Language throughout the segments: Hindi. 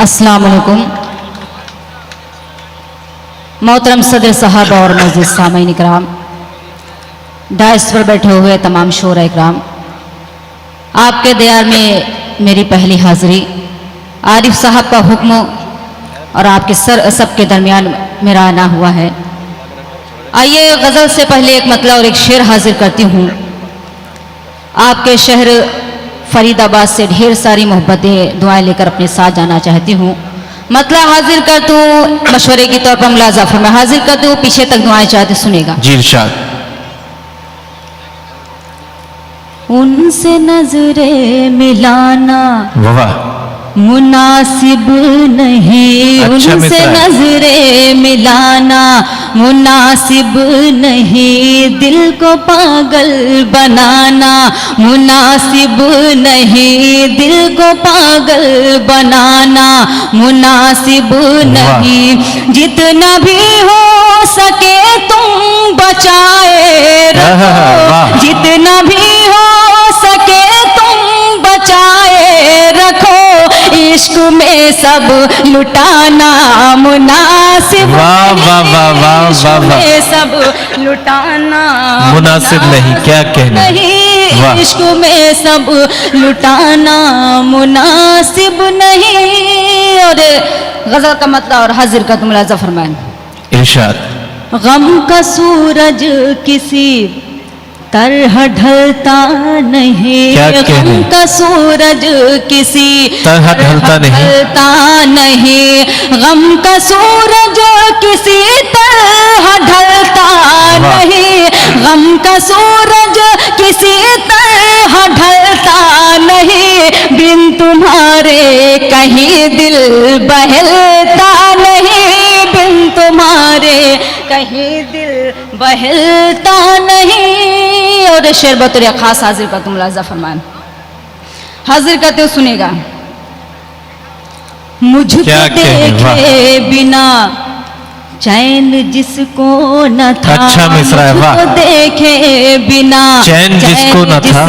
अस्सलाम वालेकुम। मोहतरम सदर साहब और मस्जिद सामईन इकराम, डायस पर बैठे हुए तमाम शोरा इकराम, आपके दयार में मेरी पहली हाजिरी। आरिफ साहब का हुक्म और आपके सबके दरमियान मेरा आना हुआ है। आइए गज़ल से पहले एक मतला और एक शेर हाजिर करती हूँ। आपके शहर फरीदाबाद से ढेर सारी मोहब्बतें दुआएं लेकर अपने साथ जाना चाहती हूँ। मतला हाजिर करती हूँ, मशवरे के तौर पर मुलाजा फरमा हाजिर करती हूँ, पीछे तक दुआएं चाहते सुनेगा जी इरशाद। उनसे नजरे मिलाना वाह मुनासिब नहीं, अच्छा उनसे नजरे मिलाना मुनासिब नहीं, दिल को पागल बनाना मुनासिब नहीं, दिल को पागल बनाना मुनासिब नहीं। जितना भी हो सके तुम बचाए रखो, जितना भी हो सके तुम बचाए रखो, इश्क में सब लुटाना मुनासिब में सब लुटाना मुनासिब नहीं, क्या कहना नहीं, इश्क में सब लुटाना मुनासिब नहीं। और गजल का मतलब और हाजिर का तुम मुलाजा फरमाएं इरशाद। गम का सूरज किसी तरह ढलता नहीं, गम का सूरज किसी तरह ढलता नहीं, गम का सूरज किसी तरह ढलता नहीं, गम का सूरज किसी तरह ढलता नहीं, बिन तुम्हारे कहीं दिल बहलता नहीं, बिन तुम्हारे कहीं दिल बहलता नहीं। और शेर बतौर खास हाजिर का तुम मुलाजा फरमान हाजिर करते हो सुनेगा। मुझको देखे बिना चैन जिसको न था, अच्छा मिसरा है, वाह। देखे बिना चैन जिसको न था,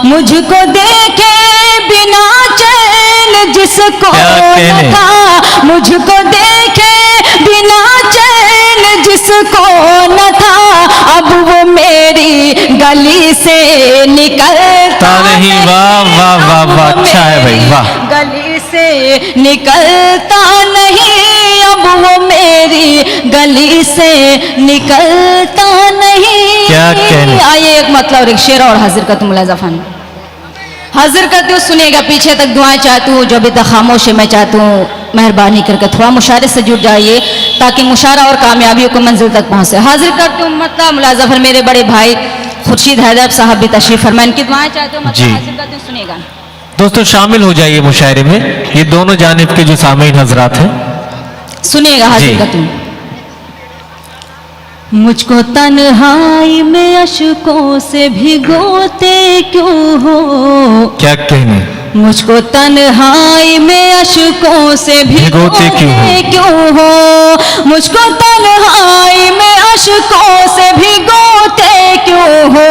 मुझको देखे बिना चैन जिसको न था, मुझको देखे बिना चैन जिसको न था, अब वो मेरी गली से निकलता नहीं। वाह वाह वाह वाह, अच्छा है भाई, वाह। गली से निकलता नहीं, अब वो मेरी गली से निकलता नहीं। क्या कहने। आइए एक मतलब और एक शेर और हाजिर का तुम मुलाजा फरमाएं हाजिर करते हो सुनेगा। पीछे तक दुआएं चाहती हूँ, जो भी तक खामोश है मैं चाहती हूँ मेहरबानी करके थोड़ा मुशारे से जुड़ जाइए ताकि मुशारा और कामयाबियों को मंजिल तक पहुँचे। हाजिर करती हूँ मतलब मुलाजा फर मेरे बड़े भाई खुर्शीद हैदर साहब भी तशरीफ फरमाएं, इनकी दुआएं चाहते हूँ मतलब हाजिर करते हूँ सुनेगा। दोस्तों शामिल हो जाइए मुशायरे में, ये दोनों जानिब के जो सामीन हजरात हैं सुनिएगा। हाजिर करती हूँ। मुझको तन्हाई में अशकों से भिगोते क्यों हो, क्या कहने। मुझको तन्हाई में अशकों से भिगोते क्यों हो, मुझको तन्हाई में अशकों से भिगोते क्यों हो,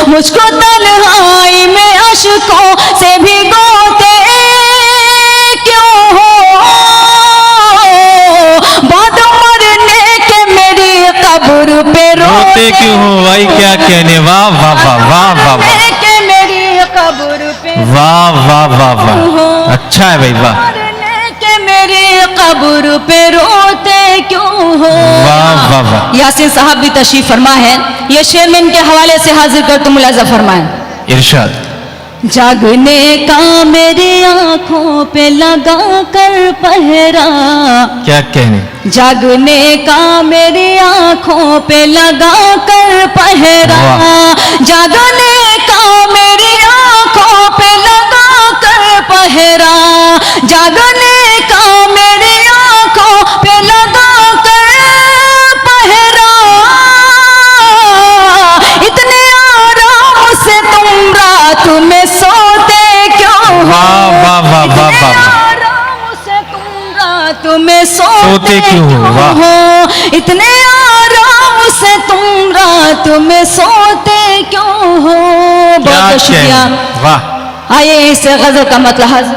मुझको तन्हाई में अशकों से भिगोते क्यों हो, बाद मरने के मेरी कब्र पे रोते क्यों हो भाई, क्या कहने। वाह वाह वाह वाह वाह वाह, वाह वाह वाह वाह, अच्छा है भाई, वाह। के मेरी कब्र पे रोते क्यों हो, वाह वाह वाह। यासीन साहब भी तशरीफ फरमा है, ये शेर में इनके हवाले से हाजिर कर तुम मुलाजा फरमाएं इरशाद। जागने का मेरी आंखों पे लगा कर पहरा, क्या कहने। जागने का मेरी आंखों पे लगा कर पहरा, जागने का मेरी आंखों पे लगा कर पहरा, जागने का मेरी आंखों पे लगा कर पहरा, इतने आराम से तुम रात में सोते क्यों हो, वाह वाह वाह वाह वाह, आराम से तुम रात में सोते क्यों हो, इतने आराम से तुम रात में सोते क्यों हो। बहुत शुक्रिया। वाह। आइए इस गजल का मतलब हाजिर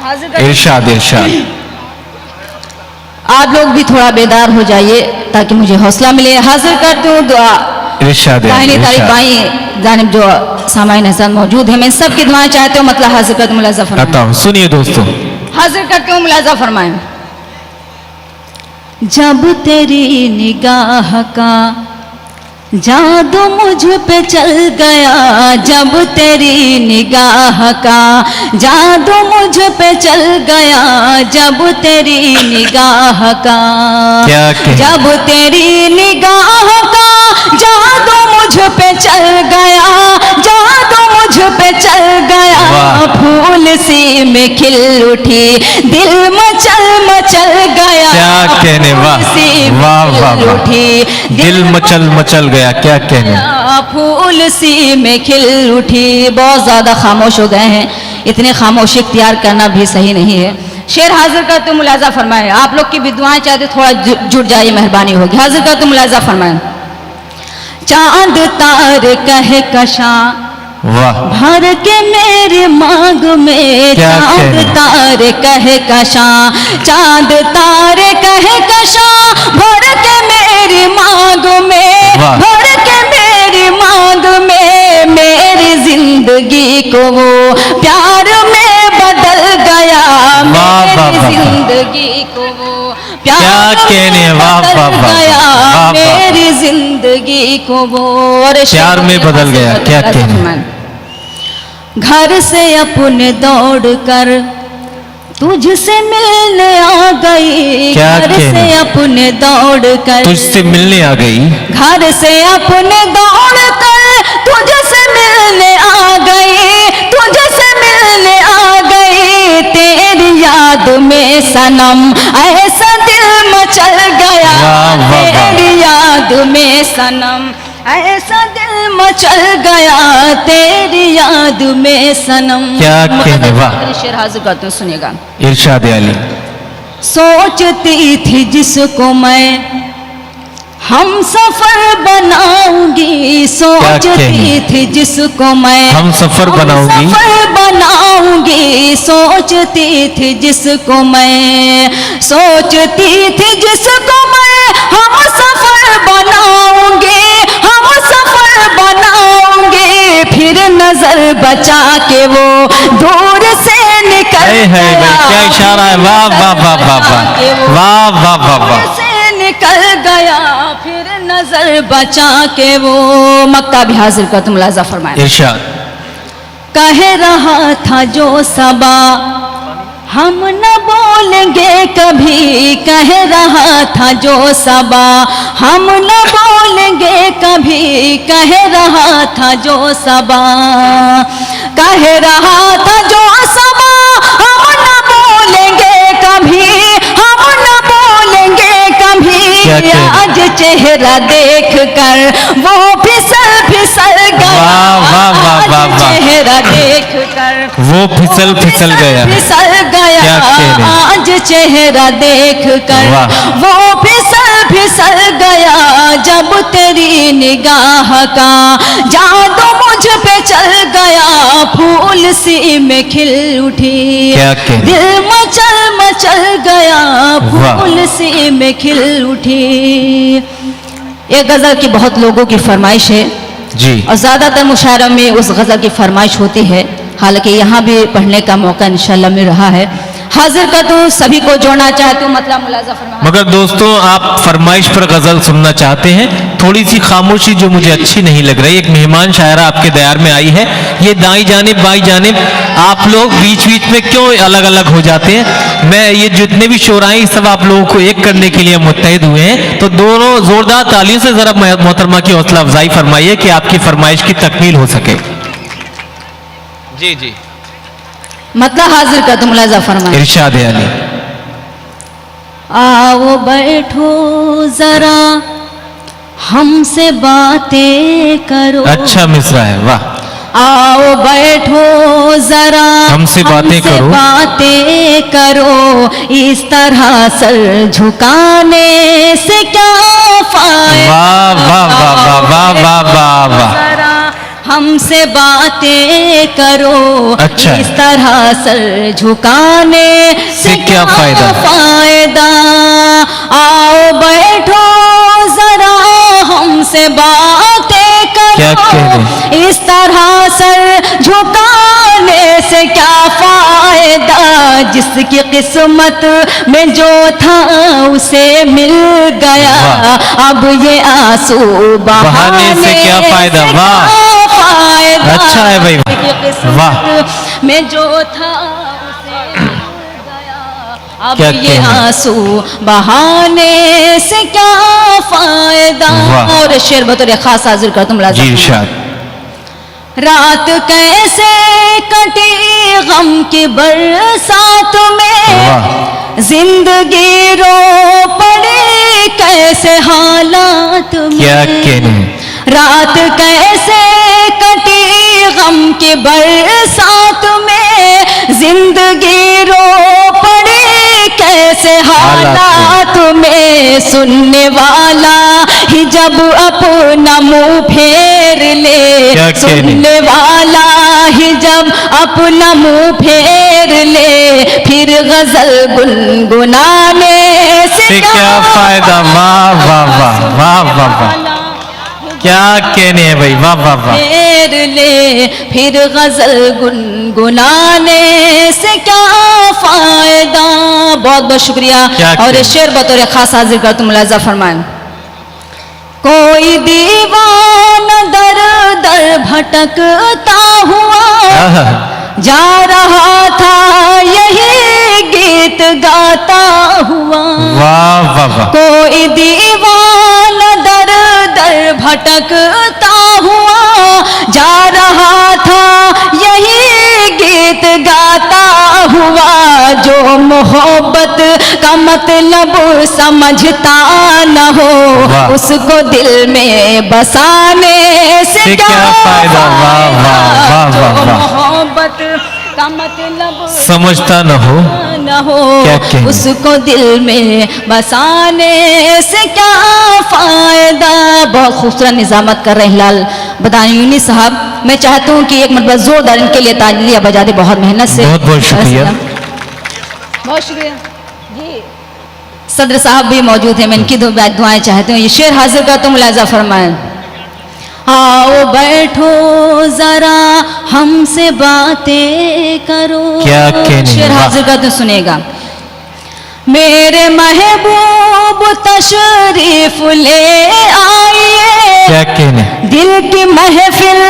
हाजिर कर इरशाद इरशाद। आप लोग भी थोड़ा बेदार हो जाइए ताकि मुझे हौसला मिले। हाजिर करती हूँ दुआ। इरशाद दाहिनी तारीफ इरशाद। बाई जानिब जो सामाइन हसन मौजूद है, मैं सबकी दुआएं चाहते हूँ, मतलब हाजिर करती हूँ, मुलाजा फरमाएं। आता हूँ, सुनिए दोस्तों। हाजिर करती हूँ, मुलाजा फरमाएं। जब तेरी निगाह का जादू मुझ पे चल गया, जब तेरी निगाह का जादू मुझ पे चल गया, जब तेरी निगाह का क्या कहें? जब तेरी निगाह का जादू मुझ पे चल गया, जादू मुझ पे चल गया, वाह। फूल सी में खिल उठी, दिल मचल मचल गया। क्या कहने, वाह फूल सी में वाह वाह खिल वाह। उठी, दिल मचल मचल गया, क्या कहने। फूल सी में खिल उठी। बहुत ज्यादा खामोश हो गए हैं, इतने खामोशी इख्तियार करना भी सही नहीं है। शेर हाजिर करते मुलाजा फरमाए। आप लोग की भी दुआएं चाहते थोड़ा जुट जाइए, मेहरबानी होगी। हाजिर करते मुलाजा फरमाए। चांद तार कहे कशा वाह भर के मेरे मांग में, क्या चांद कहने। तारे कहे कशा, चांद तारे कहे कशा, भर के मेरी मांग में, वाह। भर के मेरी मांग में, मेरी जिंदगी को वो प्यार में बदल गया, वाह, वाह, वाह, मेरी वाह। जिंदगी को वो क्या प्यार कहने, में वाह, बदल वाह, वाह, गया, वाह, वाह। मेरी जिंदगी को वो। और प्यार में बदल गया, क्या कहने। घर से अपने दौड़ कर तुझसे मिलने आ गई, क्या घर से कहने। अपने दौड़ कर तुझसे मिलने आ गई, घर से अपने दौड़ कर तुझसे मिलने आ गई, तुझसे मिलने आ गई, तेरी याद में सनम ऐसा दिल मचल गया, वाह, वाह, वाह। तेरी याद में सनम ऐसा दिल मचल गया, तेरी याद में सनम। क्या कहने, वाह। शेर हाजिर करते हैं, सुनिएगा। इरशाद अली। सोचती थी जिसको मैं हम सफर बनाऊंगी, सोचती कहने? थी जिसको मैं हम सफर बनाऊंगी। सफर बनाऊंगी, सोचती थी जिसको मैं, सोचती थी जिसको मैं हम सफर बनाऊंगी, हम सफर बनाऊंगी, फिर नजर बचा के वो दूर से निकल है गया, क्या इशारा है, वाह वाह वाह वाह वाह वाह वाह वाह वाह। से निकल गया, फिर नजर बचा के वो। मक्का भी हाजिर कर तुम मुलाजा फरमाए। इरशाद। कह रहा था जो सबा हम न बोलेंगे कभी, कह रहा था जो सबा हम न बोलेंगे कभी, कह रहा था जो सबा, कह रहा था जो सबा हम न बोलेंगे कभी, हम न बोलेंगे कभी, क्या कहने? आज चेहरा देख कर वो फिसल फिसल गया, वाह, वाह, वाह, वाह, आज वाह। चेहरा देख कर वो फिसल फिसल गया, फिसल गया, क्या कहने? आज चेहरा देख कर वाह। वो फिसल फिसल गया, जब तेरी निगाह का जादू मुझ पे चल गया, फूल सी में खिल उठी, क्या कहने? दिल मचल मचल गया, वाह। फूल सी में खिल उठी। ये गजल की बहुत लोगों की फरमाइश है जी। और ज़्यादातर मुशायरों में उस गज़ल की फरमाइश होती है, हालांकि यहाँ भी पढ़ने का मौका इंशाल्लाह मिल रहा है। हाजिर कर दूँ, सभी को जोड़ना चाहती हूँ, मतलब मुलाजा फरमा। मगर दोस्तों, आप फरमाइश पर गजल सुनना चाहते हैं, थोड़ी सी खामोशी जो मुझे अच्छी नहीं लग रही। एक मेहमान शायरा आपके दयार में आई है, ये दाई जानिब बाई जानिब आप लोग बीच बीच में क्यों अलग अलग हो जाते हैं। मैं ये जितने भी शोराई सब आप लोगों को एक करने के लिए मुत्तहिद हुए हैं, तो दोनों जोरदार तालियों से जरा मोहतरमा की हौसला अफजाई फरमाइए कि आपकी फरमाइश की तकमील हो सके। जी जी, मतलब हाजिर कर दूँ, मुलाजा फरमा। इरशाद अली। आओ बैठो जरा हमसे बातें करो, अच्छा मिसरा है, वाह। आओ बैठो जरा हमसे बातें करो, बातें करो, इस तरह सर झुकाने से क्या फायदा, वाह वाह वाह वाह वाह वाह वाह वाह। जरा हमसे बातें करो। अच्छा। इस तरह सर झुकाने से क्या फायदा। आओ बैठो जरा हमसे बातें क्या करो। कहने? इस तरह सर झुकाने से क्या फायदा। जिसकी किस्मत में जो था उसे मिल गया। अब ये आंसू बहाने से क्या फायदा। वाह, अच्छा है भाई, वाह, में जो था उसे मिल गया। अब क्या ये आंसू बहाने से क्या फायदा। और शेर बतौर खास हाजिर कर तुम जी इरशाद। रात कैसे कटी गम की बरसात में। जिंदगी रो पड़ी कैसे हालात में। क्या कहने। रात कैसे कटी गम की बरसात में। जिंदगी रो पड़ी कैसे हालात में। सुनने वाला ही जब अपना मुंह फेर ले। सुनने वाला ही जब अपना मुंह फेर ले। फिर गजल गुनगुनाने से क्या फायदा। वाह वाह वाह वाह वाह वाह, क्या कहने हैं भाई, वाह वाह वाह। फेर ले फिर गजल गुनगुनाने से क्या फायदा। बहुत बहुत शुक्रिया। और शेर बतौर खास हाजिर कर तुम मुलाजा फरमाएं। कोई दीवाना दर दर भटकता हुआ जा रहा था यही गीत गाता हुआ। वाह वाह वाह। कोई दीवाना दर दर भटकता हुआ जा रहा था यही गीत गाता हुआ। जो मोहब्बत का मतलब समझता न हो उसको दिल में बसाने से क्या फायदा। वाह वाह वाह वाह वाह। मोहब्बत का मतलब समझता न हो उसको दिल में बसाने से क्या फायदा। बहुत खूबसूरत निजामत कर रहे हैं हिलाल बदायूनी साहब। मैं चाहता हूँ कि एक मरतबा जोरदार इनके लिए तालियां बजा दे, बहुत मेहनत से। बहुत बहुत शुक्रिया, बहुत शुक्रिया जी। सदर साहब भी मौजूद हैं, मैं इनकी दुआएं चाहती हूँ। ये शेर हाजिर कर तो मुलाजा फरमाएं। आओ बैठो जरा हमसे बातें करो। क्या कहने। शेर हाजिर कर तो सुनेगा। मेरे महबूब तशरीफ ले आइए। क्या कहने। दिल की महफिल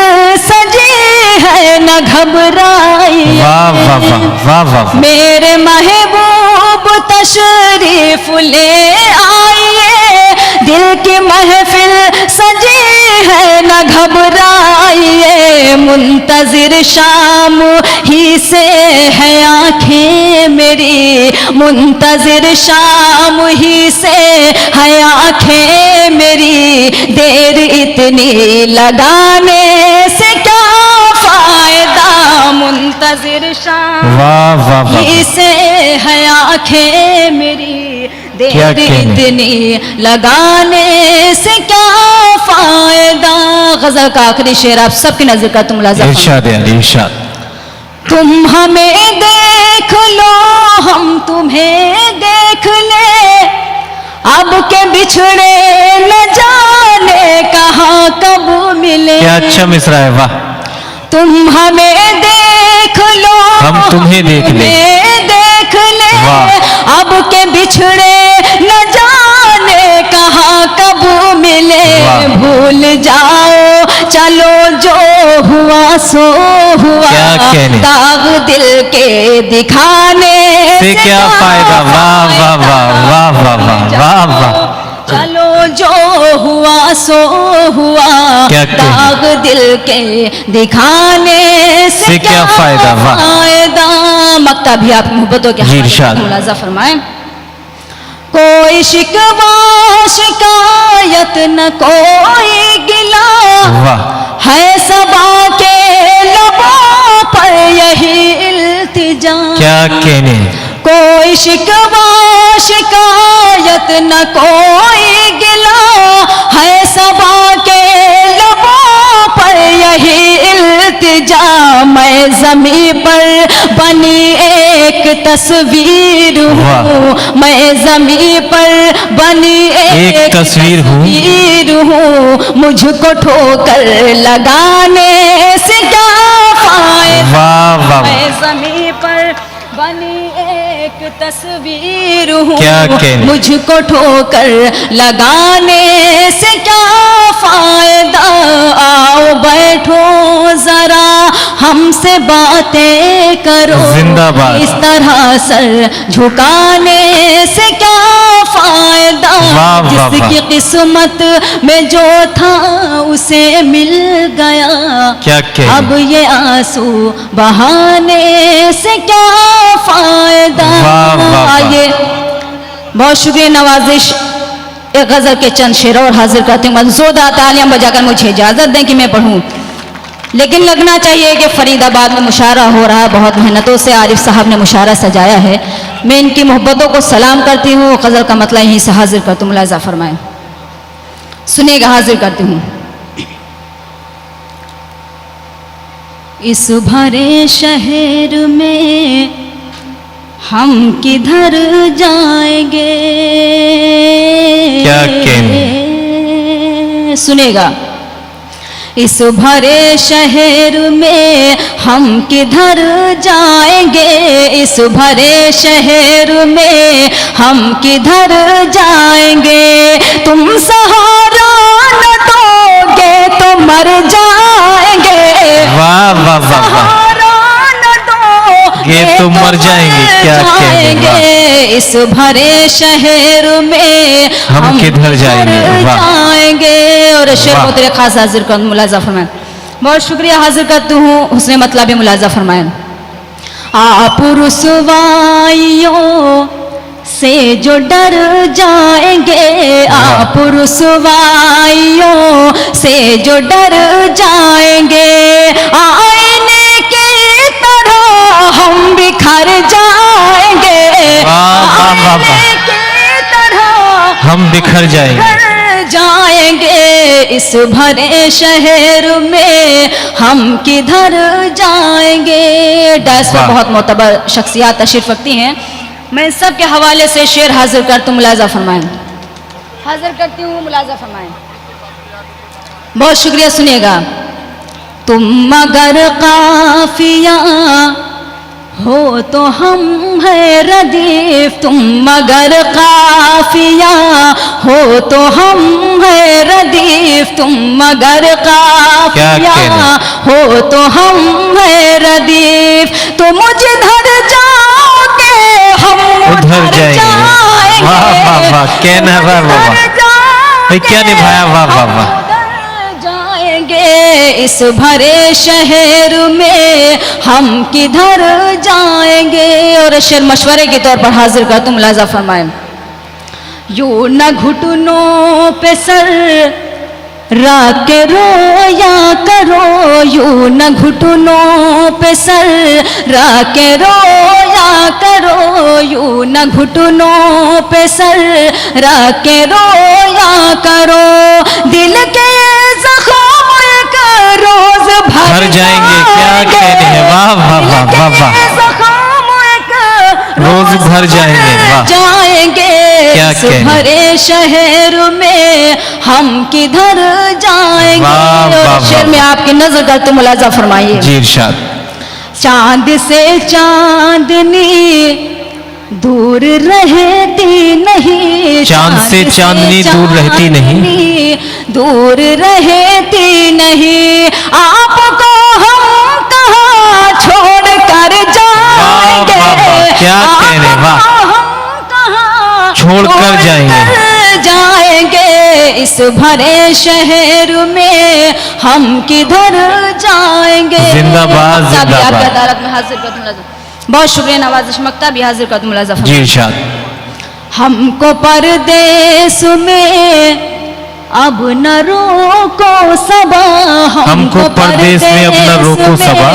सजी है न घबराइए। वाह वाह वाह वाह वाह। मेरे महबूब तशरीफ ले आइए। दिल की महफिल सजी है न घबराइए। मुंतजिर शाम ही से है आंखें मेरी। मुंतजिर शाम ही से है आंखें मेरी। देर इतनी लगाने से क्या फायदा। मुंतजिर शाम ही से है आंखें मेरी। देर इतनी लगाने से क्या फायदा। गजल का आखिरी शेर आप सबकी नजर का तुम लाजा। इरशाद है, इरशाद। तुम हमें देख लो हम तुम्हें देख ले। अब के बिछड़े न जाने कहाँ कब मिले। क्या अच्छा मिसरा है, वाह। तुम हमें देख लो हम तुम्हें देख ले। देख ले अब के बिछड़े न जाने कहाँ कब मिले। भूल जाओ चलो जो हुआ सो हुआ। दाग दिल के दिखाने से क्या फायदा। वाह वाह वाह वाह वाह वाह वाह वाह। चलो जो हुआ सो हुआ। दाग दिल के दिखाने से क्या फायदा। मक्ता भी आप मोहब्बतों के मुलाजा फरमाएं। कोई शिकवा शिकायत न कोई गिला है सबा के लबों पर यही इल्तिजा। क्या कहने। कोई शिकवा शिकायत न कोई गिला है सबा के लबों पर यही जा, मैं जमीन पर बनी एक तस्वीर हूँ, मैं जमीन पर बनी एक तस्वीर हूँ, मुझको ठोकर लगाने से क्या फायदा। वाह वाह, मैं जमीन पर बनी एक तस्वीर हूँ, क्या कहने, मुझको ठोकर लगाने से क्या फायदा। आओ बैठो जरा हमसे बातें करो, जिंदाबाद, इस तरह सर झुकाने से क्या फायदा। जिसकी किस्मत में जो था उसे मिल गया, क्या कहने, अब ये आंसू बहाने से क्या फायदा। आइए बहुत शुक्रिया नवाजिश एक गजल के चंद शेर और हाजिर करती हूँ। जोरदार तालियां बजाकर मुझे इजाजत दें कि मैं पढ़ूं, लेकिन लगना चाहिए कि फरीदाबाद में मुशायरा हो रहा है, बहुत मेहनतों से आरिफ साहब ने मुशायरा सजाया है। मैं इनकी मोहब्बतों को सलाम करती हूँ। गजल का मतलब यहीं से हाजिर करती हूँ, मुलाजा फरमाएं, सुनिएगा, हाजिर करती हूँ। इस भरे शहर में हम किधर जाएंगे, क्या कहने, सुनेगा। इस भरे शहर में हम किधर जाएंगे, इस भरे शहर में हम किधर जाएंगे। तुम सहारा न दोगे तो मर जाएंगे, वाह वाह वाह, ये तो मर जाएंगे, क्या कहेंगे। इस भरे शहर में हम किधर जाएंगे, और शेर को तेरे खास हाजिर कर, मुलाजा फरमाएं। बहुत शुक्रिया, हाजिर करती हूँ, उसने मतलब मुलाजा फरमाएं। आप रुसवाइयों से जो डर जाएंगे, आप रुसवाइयों से जो डर जाएंगे, आईने की तरह हम बिखर जाएंगे, आईने की तरह हम बिखर जाएंगे। इस भरे शहर में हम किधर जाएंगे। डैश पर बहुत मोतबर शख्सियत तशरीफ रखती हैं, मैं सबके हवाले से शेर हाजिर करती हूँ, मुलाजा फरमाएं, हाजिर करती हूँ, मुलाजा फरमाएं। बहुत शुक्रिया, सुनिएगा। तुम मगर काफिया हो तो हम है रदीफ, तुम मगर काफिया हो तो हम है रदीफ, तुम मगर काफिया हो तो हम है रदीफ। तो मुझे धर जाओगे हम उधर जाएंगे। वाह वाह वाह, कहना वाह वाह, क्या निभाया, वाह वाह वाह। इस भरे शहर में हम किधर जाएंगे। और शेर मशवरे के तौर पर हाजिर कर, तुम मुलाजा फरमाएं। यूं न घुटनों पे सर रख के रोया करो, यूं न घुटनों पे सर रख के रोया करो, यूं न घुटनों पे सर रख के रोया करो। दिल के रोज भर जाएंगे, क्या कहने हैं, वाह वाह वाह वाह वाह, रोज भर जाएंगे, वाह जाएंगे। इस भरे शहर में हम किधर जाएंगे। और शेर में आपकी नजर करते मुलाजा फरमाइए जी, इरशाद। चांद से चांदनी दूर रहती नहीं, चांद से चांदनी दूर रहती नहीं, दूर रहती नहीं। आपको हम कहाँ छोड़ कर जाएंगे, क्या कहने, वाह, छोड़ कर जाएंगे। इस भरे शहर में हम किधर जाएंगे। जिंदाबाद जिंदाबाद। अदालत में हाजिर कर, बहुत शुक्रिया नवाजिश मक्ता भी हाजिर कर, मुलाजा जी, इरशाद। हमको परदेश में अब न रोको सबा, हमको परदेश में अब न रोको सबा,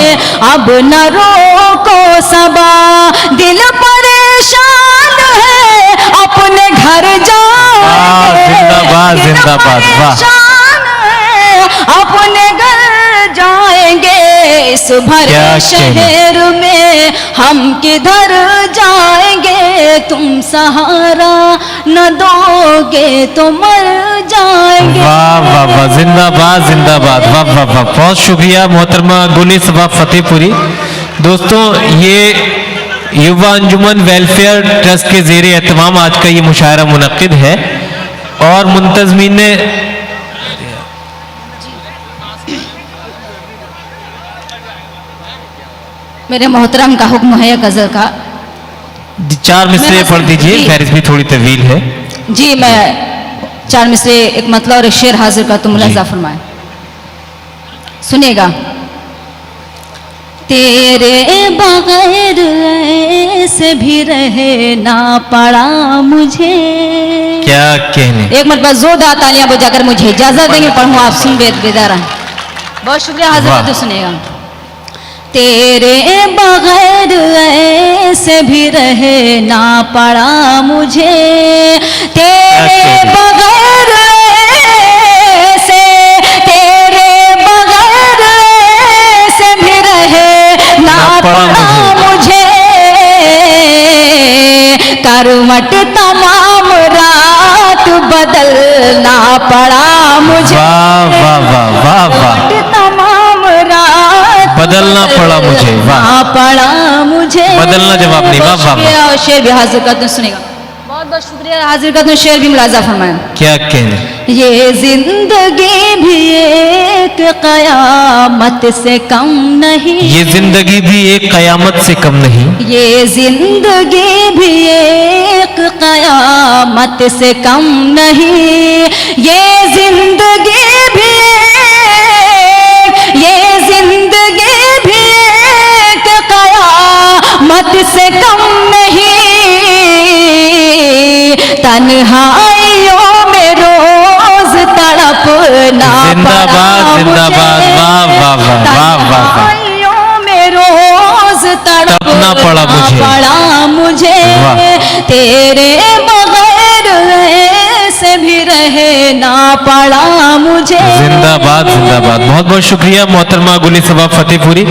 अब न रोको सबा। दिल परेशान है अपने घर जाएंगे, जिंदाबाद जिंदाबाद, वाह, अपने घर जाएंगे। इस भरे क्या शहर में हम किधर जाएंगे, तुम सहारा न दोगे तो मर जाएंगे। वाह वाह वाह, जिंदाबाद जिंदाबाद, वाह वाह वाह, बहुत शुक्रिया मोहतरमा गुली सबा फतेहपुरी। दोस्तों, ये युवा अंजुमन वेलफेयर ट्रस्ट के ज़ेरे एहतमाम आज का ये मुशायरा मुनक्किद है और मुंतज़मीन ने मेरे मोहतरम का हुक्म है गजल का। 4 मिसरे पढ़ दीजिए, जी। फहरिस्त भी थोड़ी तवील है। जी, मैं 4 मिसरे एक मतलब और एक शेर हाजिर का, तुम मुलाजा फरमाए, सुनिएगा। तेरे बगैर ऐसे भी रहे ना पड़ा मुझे। क्या कहने, एक मरतबा जोरदार तालियां बजाकर मुझे इजाजत देंगे, पढ़ूं आप सुन बेदारा। बहुत शुक्रिया हाजिर वाह। का, तो सुनेगा। तेरे बगैर ऐसे भी रहे ना पड़ा मुझे, तेरे बगैर ऐसे, तेरे बगैर ऐसे भी रहे ना पड़ा मुझे। करवट तमाम रात बदलना पड़ा मुझे। वाह वाह वाह वाह वाह, करवट तमाम रात बदलना पड़ा मुझे, वाह, पड़ा मुझे। बदलना जवाब नहीं, वाह वाह वाह। और शेर भी हाजिर करते हैं, सुनेगा। बहुत बहुत शुक्रिया हाजिर करते हैं, शेर भी मुलाजा फरमाएं। क्या कहने, ये जिंदगी भी एक कयामत से कम नहीं, ये जिंदगी भी एक कयामत से कम नहीं, ये जिंदगी भी एक कयामत से कम नहीं, ये जिंदगी भी ये जिंदगी भी एक कयामत से कम नहीं। तन्हाइयों में रोज तड़पना जिंदाबाद जिंदाबाद, वाह वाह वाह वाह वाह वाह, तन्हाइयों में रोज तड़पना पड़ा मुझे। वाह। तेरे बगैर ऐसे भी रहे ना पड़ा मुझे। जिंदाबाद जिंदाबाद, बहुत बहुत शुक्रिया मोहतरमा गुली सबा फतेहपुरी।